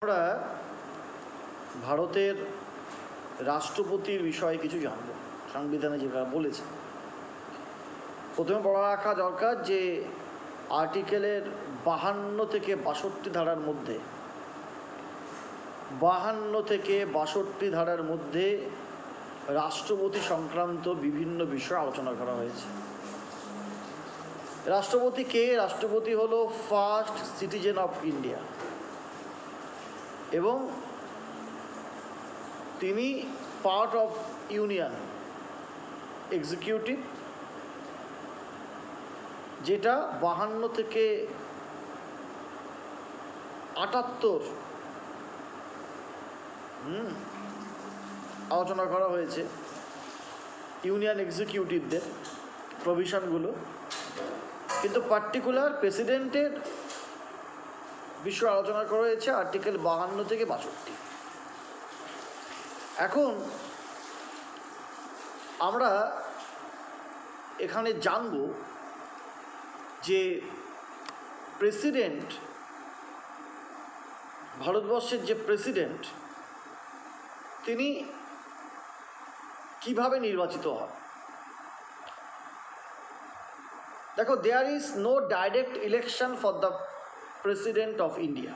আমরা ভারতের রাষ্ট্রপতির বিষয়ে কিছু জানব। সংবিধানে যেভাবে বলেছে, প্রথমে বলা রাখা দরকার যে আর্টিকেলের 52 থেকে 62 ধারার মধ্যে 52 থেকে 62 ধারার মধ্যে রাষ্ট্রপতি সংক্রান্ত বিভিন্ন বিষয় আলোচনা করা হয়েছে। রাষ্ট্রপতি কে? রাষ্ট্রপতি হলো ফার্স্ট সিটিজেন অফ ইন্ডিয়া এবং তিনি পার্ট অফ ইউনিয়ন এক্সিকিউটিভ, যেটা 52 থেকে 78 আলোচনা করা হয়েছে ইউনিয়ন এক্সিকিউটিভদের প্রভিশনগুলো, কিন্তু পার্টিকুলার প্রেসিডেন্টের বিষয়ে আলোচনা করা হয়েছে আর্টিকেল 52 থেকে 62। এখন আমরা এখানে জানব যে প্রেসিডেন্ট, ভারতবর্ষের যে প্রেসিডেন্ট, তিনি কিভাবে নির্বাচিত হন। দেখো, there is no direct election for the president of India.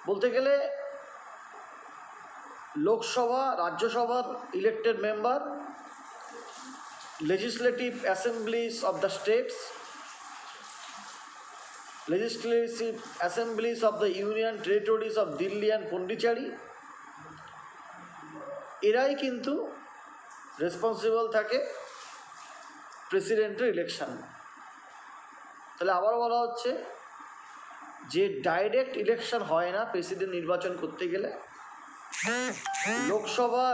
বলতে গেলে লোকসভা, রাজ্যসভার elected member, legislative assemblies of the states, legislative assemblies of the union territories of Delhi and Pondicherry, এরাই কিন্তু রেসপন্সিবল থাকে প্রেসিডেন্টের ইলেকশন। তাহলে আবার বলা হচ্ছে যে ডাইরেক্ট ইলেকশন হয় না প্রেসিডেন্ট নির্বাচন করতে গেলে। লোকসভা,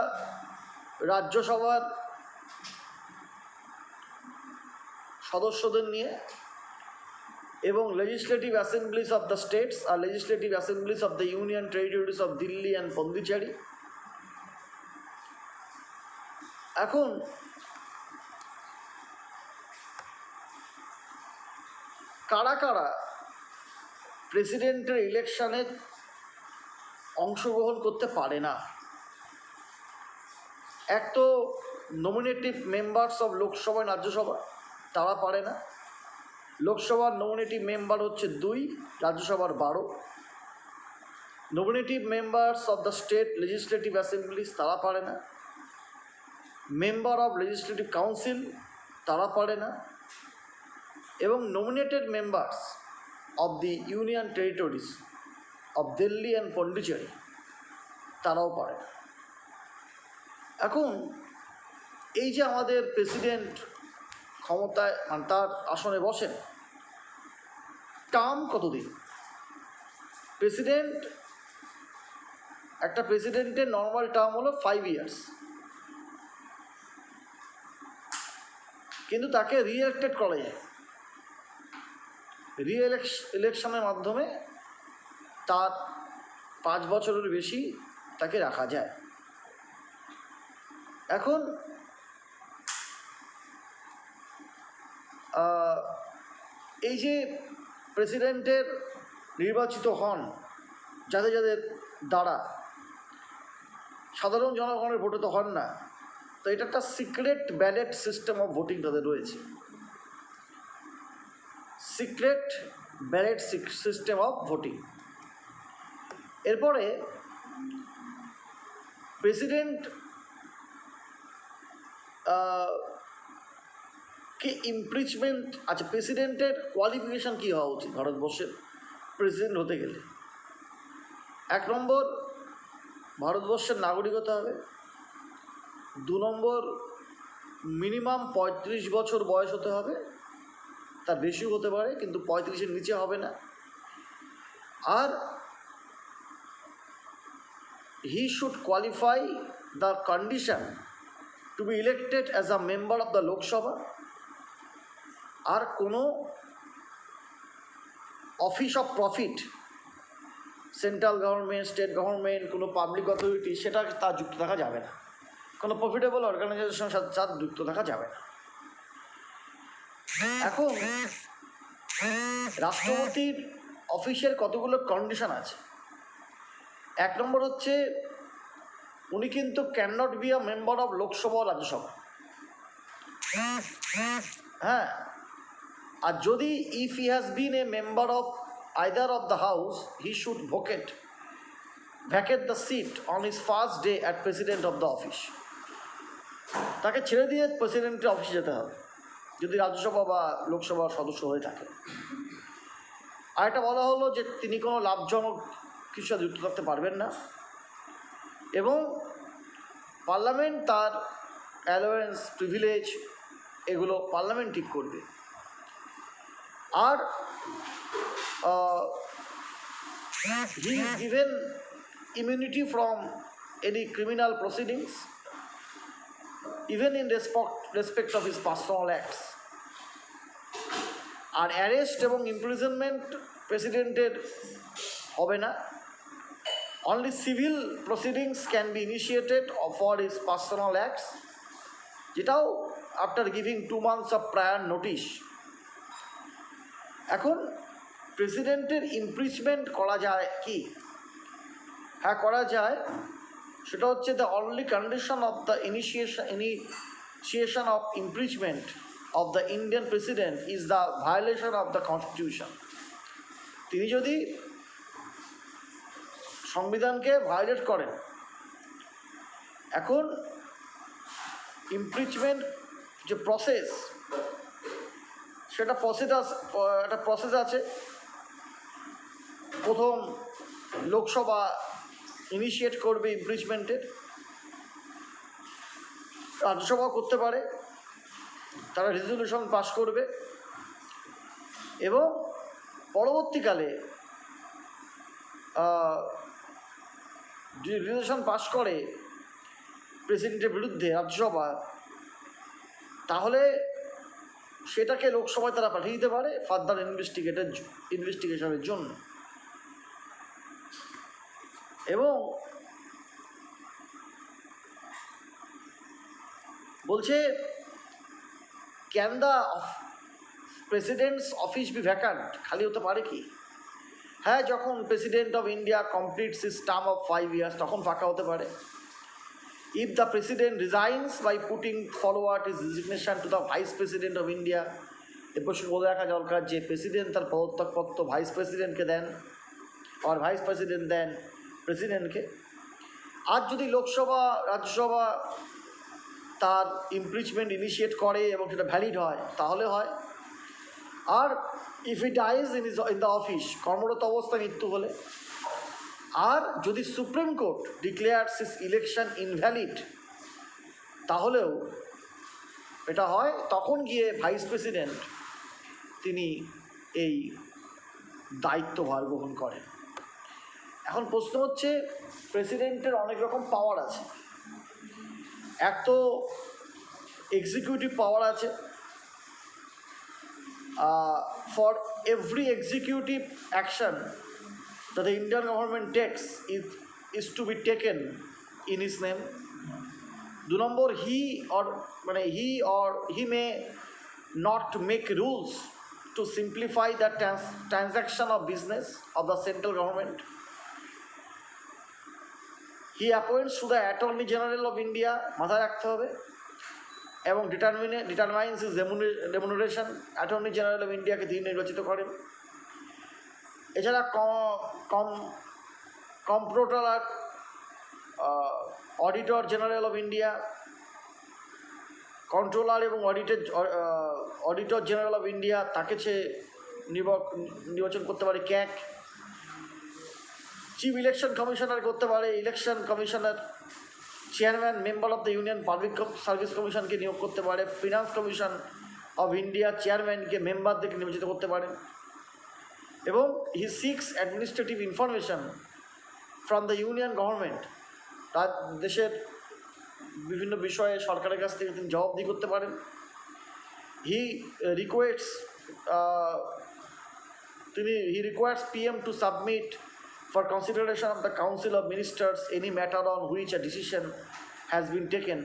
রাজ্যসভার সদস্যদের নিয়ে এবং legislative assemblies of the states আর legislative assemblies of the union territories of Delhi and Pondicherry. এখন কারা কারা প্রেসিডেন্টের ইলেকশনে অংশগ্রহণ করতে পারে না? এক তো nominative members of Lok Sabha, Rajya Sabha, তারা পারে না। লোকসভার নমিনেটিভ মেম্বার হচ্ছে 2, রাজ্যসভার 12। Nominative members of the state legislative Assembly's, তারা পারে না। মেম্বার অফ লেজিসলেটিভ কাউন্সিল, তারা পারে না। এবং nominated members of the union territories of Delhi and Pondicherry, তারাও পারে না। এখন এই যে আমাদের প্রেসিডেন্ট ক্ষমতায়, তার আসনে বসেন, টার্ম কতদিন? একটা প্রেসিডেন্টের নর্মাল টার্ম হলো 5 ইয়ার্স, কিন্তু তাকে রিএলেক্টেড করা যায়। ইলেকশনের মাধ্যমে তার 5 বছরের বেশি তাকে রাখা যায়। এখন এই যে প্রেসিডেন্টের নির্বাচিত হন, যাদের যাদের দ্বারা, সাধারণ জনগণের ভোটে তো হন না, তো এটা একটা secret ballot system of voting তাদের রয়েছে। Secret ballot system of voting. এরপরে প্রেসিডেন্ট কে ইমপিচমেন্ট, আচ্ছা, প্রেসিডেন্টের কোয়ালিফিকেশান কী হওয়া উচিত ভারতবর্ষের প্রেসিডেন্ট হতে গেলে? 1 নম্বর, ভারতবর্ষের নাগরিকতা হবে। 2 নম্বর, মিনিমাম 35 বছর বয়স হতে হবে, তার বেশিও হতে পারে, কিন্তু 35-এর নিচে হবে না। আর he should qualify the condition to be elected as a member of the Lok Sabha. আর কোনো office of profit, central government, state government, কোনো পাবলিক অথরিটি, সেটা তার যুক্ত থাকা যাবে না। কোনো প্রফিটেবল অর্গানাইজেশনের সাথে যুক্ত থাকা যাবে না। এখন রাষ্ট্রপতির অফিসের কতগুলো কন্ডিশন আছে। এক নম্বর হচ্ছে উনি কিন্তু can not be a member of Lok Sabha ও রাজ্যসভা। হ্যাঁ, আর যদি if he has been a member of either of the house he should vacate the seat on his first day at president of the office। তাকে ছেড়ে দিয়ে প্রেসিডেন্টের অফিসে যেতে হবে যদি রাজ্যসভা বা লোকসভার সদস্য হয়ে থাকে। আর এটা বলা হলো যে তিনি কোনো লাভজনক কিছু সাথে যুক্ত থাকতে পারবেন না এবং পার্লামেন্ট তার অ্যালোয়েন্স প্রিভিলেজ এগুলো পার্লামেন্ট ঠিক করবে। আর he is given immunity from any criminal proceedings even in respect of his personal acts। আর অ্যারেস্ট এবং ইমপ্রিজনমেন্ট প্রেসিডেন্টের হবে না। Only civil proceedings can be initiated for his personal acts, যেটাও after giving 2 months of prior notice. এখন প্রেসিডেন্টের impeachment করা যায় কি? হ্যাঁ, করা যায়। সেটা হচ্ছে the only condition of the initiation of impeachment of the Indian president is the violation of the constitution. তিনি যদি সংবিধানকে ভায়োলেট করেন, এখন ইমপিচমেন্ট যে প্রসেস, সেটা একটা প্রসেস আছে। প্রথম লোকসভা ইনিশিয়েট করবে ইমপিচমেন্টের, রাজ্যসভা করতে পারে, তারা রেজলিউশন পাস করবে এবং পরবর্তীকালে যদি রেজলিউশন পাস করে প্রেসিডেন্টের বিরুদ্ধে রাজ্যসভা, তাহলে সেটাকে লোকসভায় তারা পাঠিয়ে দিতে পারে ফার্দার ইনভেস্টিগেশনের জন্য। এবং বলছে can the president's office be vacant, খালি হতে পারে কি? হ্যাঁ, যখন president of India completes his term of 5 years তখন ফাঁকা হতে পারে। If the president resigns by putting forward his resignation to the vice president of India, এ প্রসঙ্গে বলে রাখা দরকার যে প্রেসিডেন্ট তার পদত্যাগপত্র ভাইস প্রেসিডেন্টকে দেন আর ভাইস প্রেসিডেন্ট দেন প্রেসিডেন্টকে। আর যদি লোকসভা রাজ্যসভা তার ইমপিচমেন্ট ইনিশিয়েট করে এবং সেটা ভ্যালিড হয় তাহলে হয়। আর if he dies in the office, কর্মরত অবস্থায় মৃত্যু হলে, আর যদি supreme court declares his election invalid, তাহলেও এটা হয়। তখন গিয়ে ভাইস প্রেসিডেন্ট তিনি এই দায়িত্বভার গ্রহণ করেন। এখন প্রশ্ন হচ্ছে, প্রেসিডেন্টের অনেক রকম পাওয়ার আছে। এক তো এক্সিকিউটিভ পাওয়ার আছে। For every executive action that the Indian government takes is to be taken in his name। 2 number, he may not make rules to simplify the transaction of business of the central government। He appoints to the Attorney General of India, মাথায় রাখতে হবে, এবং determines his remuneration। Attorney general of ইন্ডিয়াকে তিনি নির্বাচিত করেন। এছাড়া comptroller, auditor general of India, controller এবং অডিটর জেনারেল অফ ইন্ডিয়া, তাকে সে নির্বাচন করতে পারে ক্যাক। চিফ ইলেকশন কমিশনার করতে পারে election commissioner. Chairman member of the union public service কমিশনকে নিয়োগ করতে পারে। ফিনান্স কমিশন অফ ইন্ডিয়া চেয়ারম্যানকে মেম্বারদেরকে নির্বাচিত করতে পারেন। এবং he seeks administrative information from the union government, তার দেশের বিভিন্ন বিষয়ে সরকারের কাছ থেকে তিনি জবাবদিহি করতে পারেন। He requires PM to submit for consideration of the Council of Ministers any matter on which a decision has been taken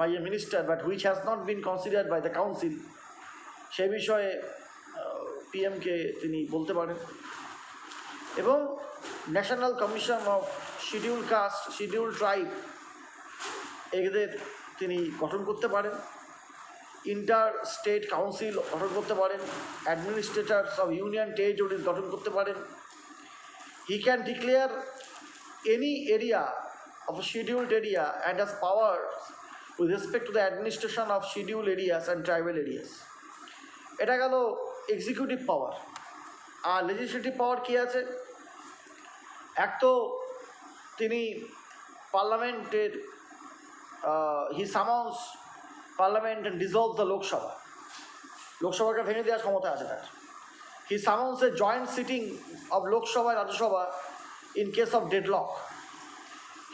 by a minister but which has not been considered by the council, সেই বিষয়ে PM কে তিনি বলতে পারেন। এবং National Commission of Scheduled Caste Scheduled Tribe এদের তিনি গঠন করতে পারেন। ইন্টার স্টেট কাউন্সিল গঠন করতে পারেন। অ্যাডমিনিস্ট্রেটরস অফ ইউনিয়ন টেরিটরিজ গঠন করতে পারেন। He can declare any area of a scheduled area and has powers with respect to the administration of scheduled areas and tribal areas. এটা গেল এক্সিকিউটিভ পাওয়ার। আর legislative পাওয়ার কী আছে? এক তো তিনি পার্লামেন্টের he summons parliament and dissolve the Lok Sabha, লোকসভাকে ভেঙে দেওয়ার ক্ষমতা আছে তার। He summons a joint sitting of Lok Sabha Rajya Sabha in case of deadlock.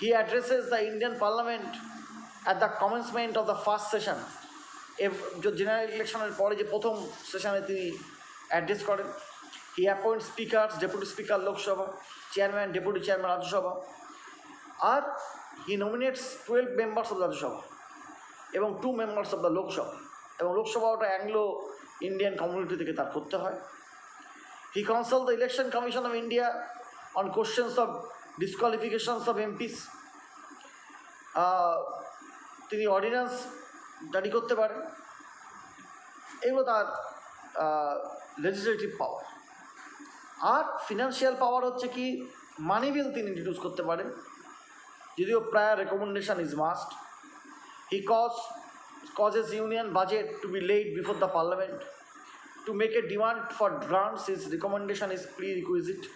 He addresses the Indian Parliament at the commencement of the first session. General ইলেকশনের পরে যে প্রথম সেশনে তিনি অ্যাড্রেস করেন। He appoint speakers, deputy speaker Lok Sabha, chairman, deputy chairman Rajya Sabha. আর he nominates 12 members of Rajya Sabha এবং 2 members of the Lok Sabha. এবং লোকসভা ওটা অ্যাংলো ইন্ডিয়ান কমিউনিটি থেকে তার করতে হয়। He consult the election commission of India on questions of disqualifications of MPs. তিনি ordinance জারি করতে পারেন। এগুলো তার লেজিসলেটিভ পাওয়ার। আর ফিনান্সিয়াল পাওয়ার হচ্ছে কি, মানি বিল তিনি ইন্ট্রোডিউস করতে পারেন, যদিও প্রায় recommendation is must. He causes union budget to be laid before the parliament. To make a demand for grants, his recommendation is prerequisite.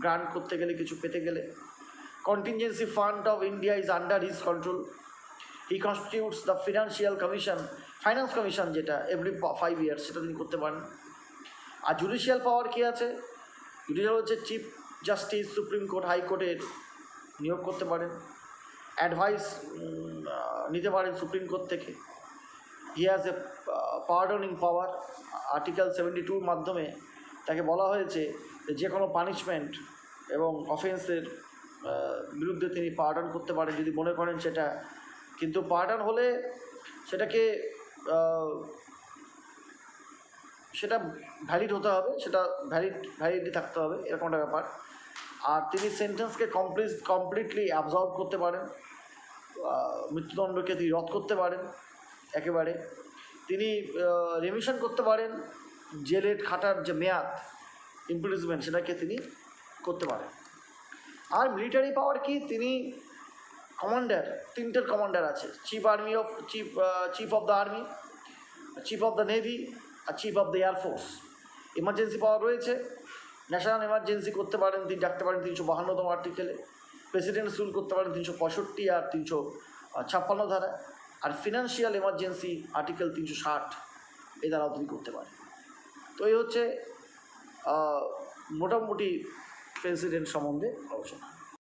Grant করতে গেলে, কিছু পেতে গেলে। Contingency fund of India is under his control. He constitutes the financial commission, finance commission যেটা every 5 years, সেটা তিনি করতে পারেন। আর জুডিশিয়াল পাওয়ার কী আছে? জুডিশিয়াল হচ্ছে চিফ জাস্টিস, সুপ্রিম কোর্ট, হাইকোর্টের নিয়োগ করতে পারেন। অ্যাডভাইস নিতে পারেন সুপ্রিম কোর্ট থেকে। He has a pardoning power. Article 72 মাধ্যমে তাকে বলা হয়েছে যে কোনো পানিশমেন্ট এবং অফেন্সের বিরুদ্ধে তিনি পার্ডন করতে পারেন যদি মনে করেন সেটা, কিন্তু পার্ডন হলে সেটাকে সেটা ভ্যালিড হতে হবে, সেটা ভ্যালিডি থাকতে হবে, এরকম একটা ব্যাপার। আর তিনি সেন্টেন্সকে কমপ্লিটলি অ্যাবজর্ব করতে পারেন। মৃত্যুদণ্ডকে তিনি রদ করতে পারেন একেবারে। তিনি রেমিশন করতে পারেন জেলের খাটার যে মেয়াদ, ইমপ্রিজমেন্ট, সেটাকে তিনি করতে পারেন। আর মিলিটারি পাওয়ার কি, তিনি কমান্ডার, 3টের কমান্ডার আছে। Chief of the army, chief of the navy আর chief of the air force. Emergency power রয়েছে। ন্যাশনাল এমার্জেন্সি করতে পারেন তিনি, ডাকতে পারেন 352তম আর্টিকেলে। প্রেসিডেন্ট রুল করতে পারেন 365 আর 356 ধারা। আর ফিনান্সিয়াল এমার্জেন্সি আর্টিকেল 360 এই দ্বারাও তিনি করতে পারেন। তো এই হচ্ছে মোটামুটি প্রেসিডেন্ট সম্বন্ধে আলোচনা।